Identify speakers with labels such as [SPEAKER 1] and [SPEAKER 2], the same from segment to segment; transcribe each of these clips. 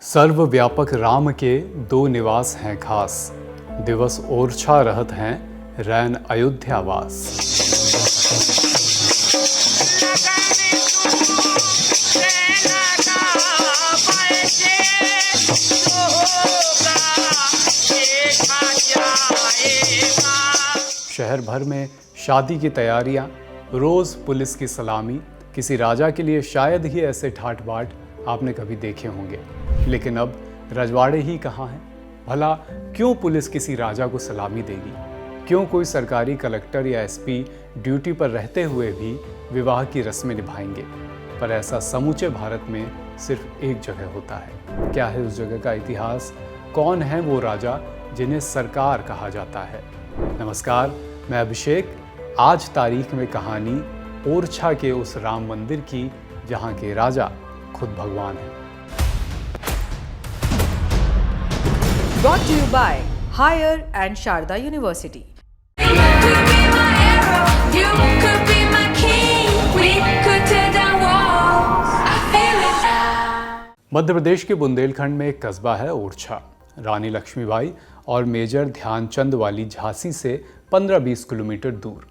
[SPEAKER 1] सर्वव्यापक राम के दो निवास हैं खास, दिवस ओरछा रहत हैं रैन अयोध्यावास। शहर भर में शादी की तैयारियां, रोज पुलिस की सलामी। किसी राजा के लिए शायद ही ऐसे ठाट बाट आपने कभी देखे होंगे, लेकिन अब रजवाड़े ही कहाँ हैं? भला क्यों पुलिस किसी राजा को सलामी देगी? क्यों कोई सरकारी कलेक्टर या एसपी ड्यूटी पर रहते हुए भी विवाह की रस्में निभाएंगे? पर ऐसा समूचे भारत में सिर्फ एक जगह होता है। क्या है उस जगह का इतिहास? कौन है वो राजा जिन्हें सरकार कहा जाता है? नमस्कार, मैं अभिषेक। आज तारीख में कहानी ओरछा के उस राम मंदिर की जहाँ के राजा खुद भगवान हैं।
[SPEAKER 2] Brought to you by Higher and Sharda University.
[SPEAKER 1] Madhya Pradesh के बुंदेलखंड में एक कस्बा है ओरछा। रानी लक्ष्मीबाई और मेजर ध्यानचंद वाली झांसी से 15-20 किलोमीटर दूर।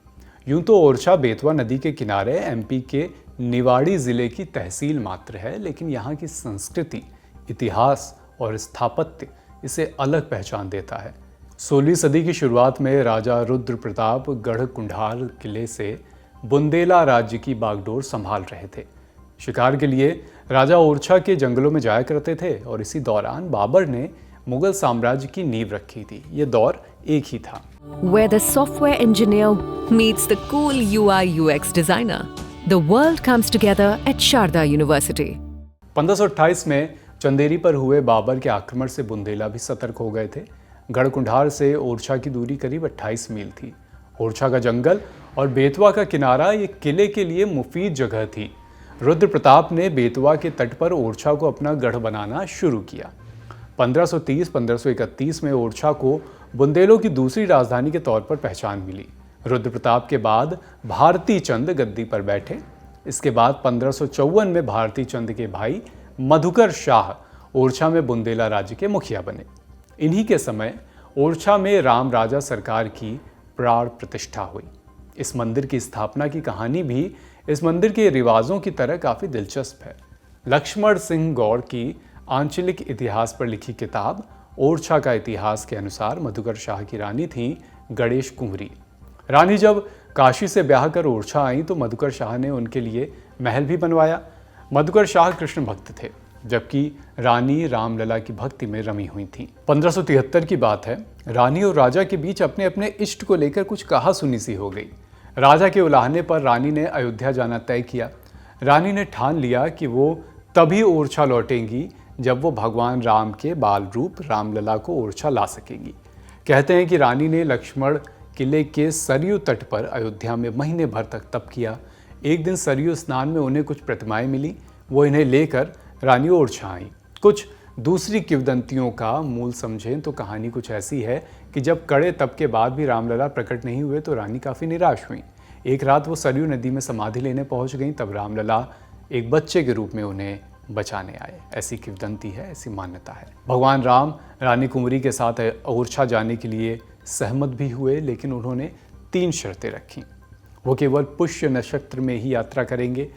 [SPEAKER 1] यूं तो ओरछा बेतवा नदी के किनारे एमपी के निवाड़ी जिले की तहसील मात्र है, लेकिन यहाँ की संस्कृति, इतिहास और स्थापत्य इसे अलग पहचान देता है। 16वीं सदी की शुरुआत में राजा रुद्र प्रताप गढ़ कुंडार किले से बुंदेला राज्य की बागडोर संभाल रहे थे। शिकार के लिए राजा ओरछा के जंगलों में जाया करते थे और इसी दौरान बाबर ने मुगल साम्राज्य की नींव रखी थी। ये दौर एक ही था।
[SPEAKER 3] Where the software engineer meets the cool UI/UX designer, the world comes together at Sharda University.
[SPEAKER 1] 1528 में चंदेरी पर हुए बाबर के आक्रमण से बुंदेला भी सतर्क हो गए थे। गढ़कुंडार से ओरछा की दूरी करीब 28 मील थी। ओरछा का जंगल और बेतवा का किनारा ये किले के लिए मुफीद जगह थी। रुद्र प्रताप ने बेतवा के तट पर ओरछा को अपना गढ़ बनाना शुरू किया। 1530-1531 में ओरछा को बुंदेलों की दूसरी राजधानी के तौर पर पहचान मिली। रुद्र प्रताप के बाद भारती चंद गद्दी पर बैठे। इसके बाद 1554 में भारती चंद के भाई मधुकर शाह ओरछा में बुंदेला राज्य के मुखिया बने। इन्हीं के समय ओरछा में राम राजा सरकार की प्राण प्रतिष्ठा हुई। इस मंदिर की स्थापना की कहानी भी इस मंदिर के रिवाजों की तरह काफ़ी दिलचस्प है। लक्ष्मण सिंह गौड़ की आंचलिक इतिहास पर लिखी किताब ओरछा का इतिहास के अनुसार मधुकर शाह की रानी थी गणेश कुंवरी। रानी जब काशी से ब्याह कर ओरछा आई तो मधुकर शाह ने उनके लिए महल भी बनवाया। मधुकर शाह कृष्ण भक्त थे, जबकि रानी रामलला की भक्ति में रमी हुई थी। 1573 की बात है। रानी और राजा के बीच अपने अपने इष्ट को लेकर कुछ कहा सुनी सी हो गई। राजा के उलाहने पर रानी ने अयोध्या जाना तय किया। रानी ने ठान लिया कि वो तभी ओरछा लौटेंगी जब वो भगवान राम के बाल रूप रामलला को ओरछा ला सकेंगी। कहते हैं कि रानी ने लक्ष्मण किले के सरयू तट पर अयोध्या में महीने भर तक तप किया। एक दिन सरयू स्नान में उन्हें कुछ प्रतिमाएं मिली। वो इन्हें लेकर रानी ओरछा आई। कुछ दूसरी किंवदंतियों का मूल समझें तो कहानी कुछ ऐसी है कि जब कड़े तप के बाद भी रामलला प्रकट नहीं हुए तो रानी काफ़ी निराश हुई। एक रात वो सरयू नदी में समाधि लेने पहुंच गईं। तब रामलला एक बच्चे के रूप में उन्हें बचाने आए। ऐसी किंवदंती है, ऐसी मान्यता है। भगवान राम रानी कुंवरी के साथ ओरछा जाने के लिए सहमत भी हुए, लेकिन उन्होंने 3 शर्तें रखी। वो केवल पुष्य नक्षत्र में ही यात्रा करेंगे।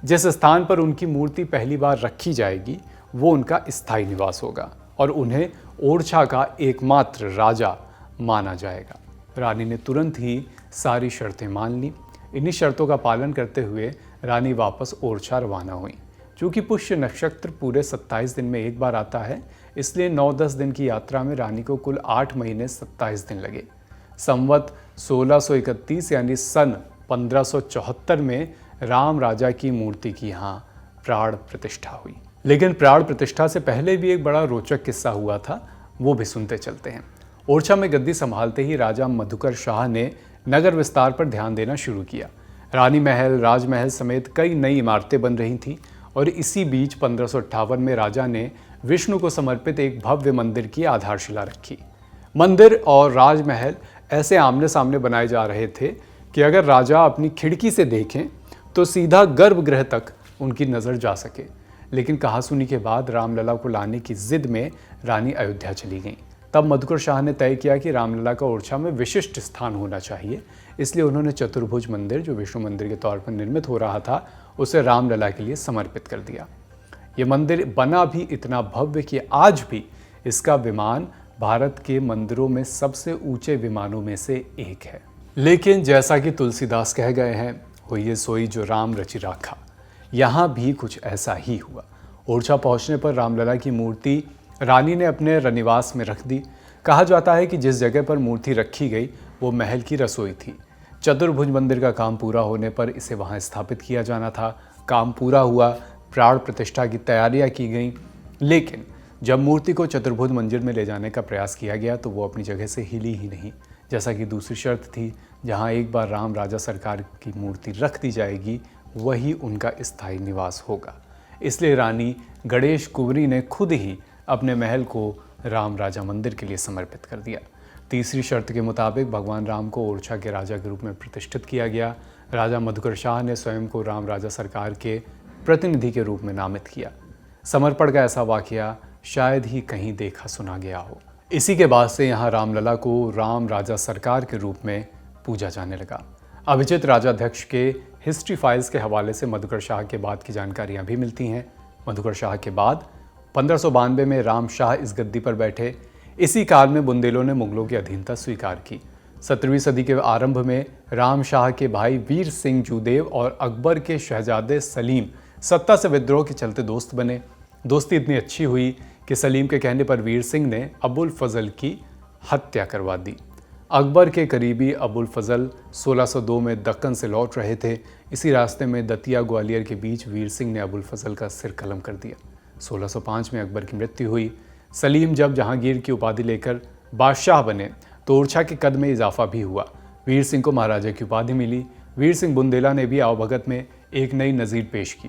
[SPEAKER 1] जिस स्थान पर उनकी मूर्ति पहली बार रखी जाएगी वो उनका स्थायी निवास होगा और उन्हें ओरछा का एकमात्र राजा माना जाएगा। रानी ने तुरंत ही सारी शर्तें मान ली। इन्हीं शर्तों का पालन करते हुए रानी वापस ओरछा रवाना हुई। चूँकि पुष्य नक्षत्र पूरे 27 दिन में एक बार आता है, इसलिए 9-10 दिन की यात्रा में रानी को कुल 8 महीने 27 दिन लगे। संवत 1631 यानी सन 1574 में राम राजा की मूर्ति की यहाँ प्राण प्रतिष्ठा हुई। लेकिन प्राण प्रतिष्ठा से पहले भी एक बड़ा रोचक किस्सा हुआ था, वो भी सुनते चलते हैं। ओरछा में गद्दी संभालते ही राजा मधुकर शाह ने नगर विस्तार पर ध्यान देना शुरू किया। रानी महल, राजमहल समेत कई नई इमारतें बन रही थीं और इसी बीच 1558 में राजा ने विष्णु को समर्पित एक भव्य मंदिर की आधारशिला रखी। मंदिर और राजमहल ऐसे आमने सामने बनाए जा रहे थे कि अगर राजा अपनी खिड़की से देखें तो सीधा गर्भगृह तक उनकी नज़र जा सके। लेकिन कहासुनी के बाद रामलला को लाने की जिद में रानी अयोध्या चली गईं। तब मधुकर शाह ने तय किया कि रामलला का ओरछा में विशिष्ट स्थान होना चाहिए, इसलिए उन्होंने चतुर्भुज मंदिर, जो विष्णु मंदिर के तौर पर निर्मित हो रहा था, उसे रामलला के लिए समर्पित कर दिया। ये मंदिर बना भी इतना भव्य कि आज भी इसका विमान भारत के मंदिरों में सबसे ऊंचे विमानों में से एक है। लेकिन जैसा कि तुलसीदास कह गए हैं, होइए सोई जो राम रचि राखा, यहाँ भी कुछ ऐसा ही हुआ। ओरछा पहुँचने पर रामलला की मूर्ति रानी ने अपने रनिवास में रख दी। कहा जाता है कि जिस जगह पर मूर्ति रखी गई वो महल की रसोई थी। चतुर्भुज मंदिर का काम पूरा होने पर इसे वहां स्थापित किया जाना था। काम पूरा हुआ, प्राण प्रतिष्ठा की तैयारियां की गईं, लेकिन जब मूर्ति को चतुर्भुज मंदिर में ले जाने का प्रयास किया गया तो वो अपनी जगह से हिली ही नहीं। जैसा कि दूसरी शर्त थी, जहाँ एक बार राम राजा सरकार की मूर्ति रख दी जाएगी वही उनका स्थायी निवास होगा। इसलिए रानी गणेश कुंवरी ने खुद ही अपने महल को राम राजा मंदिर के लिए समर्पित कर दिया। तीसरी शर्त के मुताबिक भगवान राम को ओरछा के राजा के रूप में प्रतिष्ठित किया गया। राजा मधुकर शाह ने स्वयं को राम राजा सरकार के प्रतिनिधि के रूप में नामित किया। समर्पण का ऐसा वाकया शायद ही कहीं देखा सुना गया हो। इसी के बाद से यहाँ रामलला को राम राजा सरकार के रूप में पूजा जाने लगा। अभिजित राजाध्यक्ष के हिस्ट्री फाइल्स के हवाले से मधुकर शाह के बाद की जानकारियाँ भी मिलती हैं। मधुकर शाह के बाद 1592 में राम शाह इस गद्दी पर बैठे। इसी काल में बुंदेलों ने मुगलों की अधीनता स्वीकार की। 17वीं सदी के आरंभ में राम शाह के भाई वीर सिंह जूदेव और अकबर के शहजादे सलीम सत्ता से विद्रोह के चलते दोस्त बने। दोस्ती इतनी अच्छी हुई कि सलीम के कहने पर वीर सिंह ने अबुल फजल की हत्या करवा दी। अकबर के करीबी अबुल फजल 1602 में दक्कन से लौट रहे थे। इसी रास्ते में दतिया ग्वालियर के बीच वीर सिंह ने अबुल फजल का सिर कलम कर दिया। 1605 में अकबर की मृत्यु हुई। सलीम जब जहांगीर की उपाधि लेकर बादशाह बने तो ओरछा के कद में इजाफा भी हुआ। वीर सिंह को महाराजा की उपाधि मिली। वीर सिंह बुंदेला ने भी आवभगत में एक नई नज़ीर पेश की।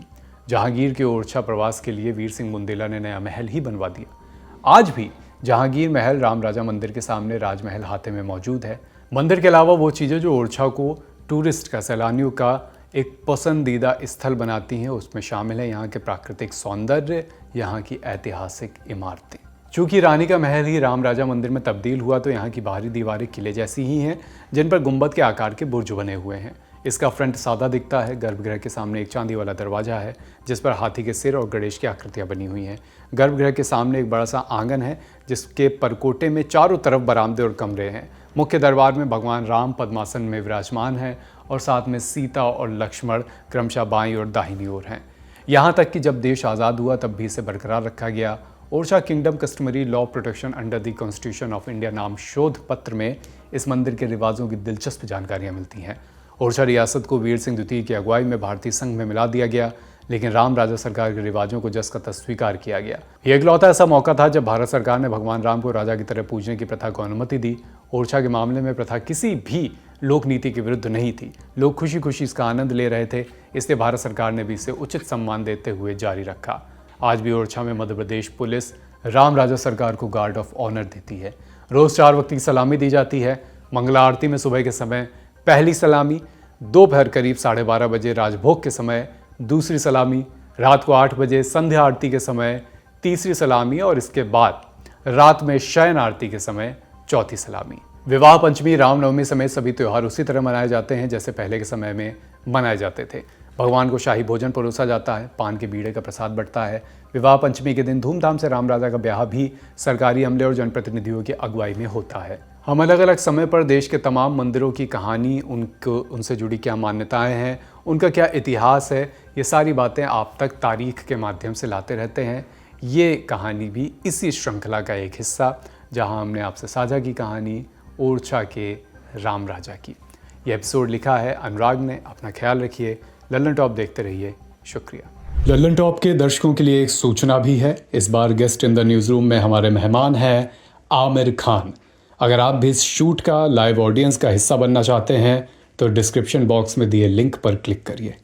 [SPEAKER 1] जहांगीर के ओरछा प्रवास के लिए वीर सिंह बुंदेला ने नया महल ही बनवा दिया। आज भी जहांगीर महल राम राजा मंदिर के सामने राजमहल हाथे में मौजूद है। मंदिर के अलावा वो चीज़ें जो ओरछा को टूरिस्ट का, सैलानियों का एक पसंदीदा स्थल बनाती हैं, उसमें शामिल है यहाँ के प्राकृतिक सौंदर्य, यहाँ की ऐतिहासिक इमारतें। चूँकि रानी का महल ही राम राजा मंदिर में तब्दील हुआ तो यहाँ की बाहरी दीवारें किले जैसी ही हैं, जिन पर गुंबद के आकार के बुर्ज बने हुए हैं। इसका फ्रंट सादा दिखता है। गर्भगृह के सामने एक चांदी वाला दरवाजा है जिस पर हाथी के सिर और गणेश की आकृतियाँ बनी हुई हैं। गर्भगृह के सामने एक बड़ा सा आंगन है जिसके परकोटे में चारों तरफ बरामदे और कमरे हैं। मुख्य दरबार में भगवान राम पद्मासन में विराजमान हैं और साथ में सीता और लक्ष्मण क्रमशः बाईं और दाहिनी ओर हैं। यहाँ तक कि जब देश आज़ाद हुआ तब भी इसे बरकरार रखा गया। Orchha kingdom customary law protection under the constitution of India नाम शोध पत्र में इस मंदिर के रिवाजों की दिलचस्प जानकारियाँ मिलती हैं। ओरछा रियासत को वीर सिंह द्वितीय की अगुवाई में भारतीय संघ में मिला दिया गया, लेकिन राम राजा सरकार के रिवाजों को जस का तस स्वीकार किया गया। यह इकलौता ऐसा मौका था जब भारत सरकार ने भगवान राम को राजा की तरह पूजने की प्रथा को अनुमति दी। ओरछा के मामले में प्रथा किसी भी लोक नीति के विरुद्ध नहीं थी। लोग खुशी खुशी इसका आनंद ले रहे थे, इसलिए भारत सरकार ने भी इसे उचित सम्मान देते हुए जारी रखा। आज भी ओरछा में मध्य प्रदेश पुलिस राम राजा सरकार को गार्ड ऑफ ऑनर देती है। रोज़ 4 वक्त की सलामी दी जाती है। मंगला आरती में सुबह के समय पहली सलामी, दोपहर करीब 12:30 बजे राजभोग के समय दूसरी सलामी, रात को 8 बजे संध्या आरती के समय तीसरी सलामी और इसके बाद रात में शयन आरती के समय चौथी सलामी। विवाह पंचमी, रामनवमी समेत सभी त्यौहार उसी तरह मनाए जाते हैं जैसे पहले के समय में मनाए जाते थे। भगवान को शाही भोजन परोसा जाता है, पान के बीड़े का प्रसाद बंटता है। विवाह पंचमी के दिन धूमधाम से राम राजा का ब्याह भी सरकारी अमले और जनप्रतिनिधियों की अगुवाई में होता है। हम अलग अलग समय पर देश के तमाम मंदिरों की कहानी, उनसे जुड़ी क्या मान्यताएं हैं, उनका क्या इतिहास है, ये सारी बातें आप तक तारीख के माध्यम से लाते रहते हैं। ये कहानी भी इसी श्रृंखला का एक हिस्सा, जहां हमने आपसे साझा की कहानी ओरछा के राम राजा की। यह एपिसोड लिखा है अनुराग ने। अपना ख्याल रखिए। लल्लन टॉप देखते रहिए। शुक्रिया। लल्लन टॉप के दर्शकों के लिए एक सूचना भी है। इस बार guest in the news room में हमारे मेहमान हैं आमिर खान। अगर आप भी इस शूट का लाइव ऑडियंस का हिस्सा बनना चाहते हैं तो डिस्क्रिप्शन बॉक्स में दिए लिंक पर क्लिक करिए।